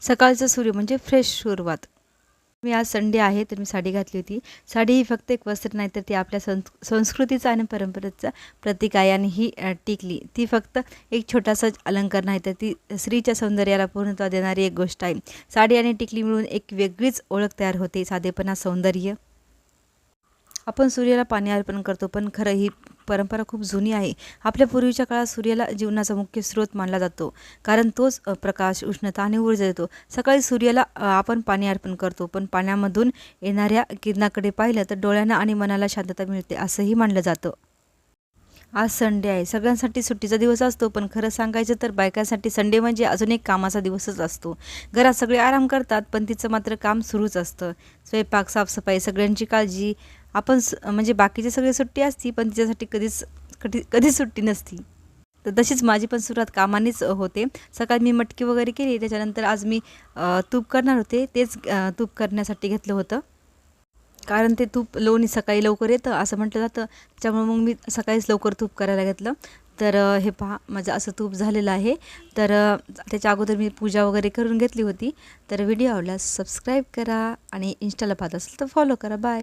सकाळचा सूर्य म्हणजे फ्रेश सुरुवात. मी आज संडे आहे तर मी साडी घातली होती. साडी ही फक्त एक वस्त्र नाही तर ती आपल्या संस्कृतीचा आणि परंपरेचा प्रतीक आहे. आणि ही टिकली ती फक्त एक छोटासा अलंकार नाही तर ती स्त्रीच्या सौंदर्याला पूर्णत्व देणारी एक गोष्ट आहे. साडी आणि टिकली मिळून एक वेगळीच ओळख तयार होते. साधेपणा, सौंदर्य. आपण सूर्याला पाणी अर्पण करतो पण खरं ही परंपरा खूप जुनी आहे. आपल्या पूर्वीच्या काळात सूर्याला जीवनाचा मुख्य स्रोत मानला जातो, कारण तोच प्रकाश, उष्णता आणि ऊर्जा देतो. सकाळी सूर्याला आपण पाणी अर्पण करतो, पण पाण्यामधून येणाऱ्या किरणाकडे पाहिलं तर डोळ्यांना आणि मनाला शांतता मिळते असंही मानलं जातं. आज संडे आहे. सगळ्यांसाठी सुट्टीचा दिवस असतो, पण खरं सांगायचं तर बायकांसाठी संडे म्हणजे अजून एक कामाचा दिवसच असतो. घरात सगळे आराम करतात, पण तिचं मात्र काम सुरूच असतं. स्वयंपाक, साफसफाई, सगळ्यांची काळजी. आपण म्हणजे बाकीचे सगळे सुट्टी असती, पण तिच्यासाठी कधीच सुट्टी नसती. तर तशीच माझी पण सुरुवात कामानेच होते. सकाळी मी मटकी वगैरे केली, त्याच्यानंतर आज मी तूप करणार होते. तेच तूप करण्यासाठी घेतलं होतं, कारण ते तूप लोणी सकाळी लवकर येतं असं म्हटलं जातं. त्याच्यामुळे मग मी सकाळीच लवकर तूप करायला घेतलं. तर हे पहा, माझं असं तूप झालेलं आहे. तर त्याच्या अगोदर मी पूजा वगैरे करून घेतली होती. तर व्हिडिओ आवडल्यास सबस्क्राईब करा आणि इंस्टाला पाहत असेल तर फॉलो करा. बाय.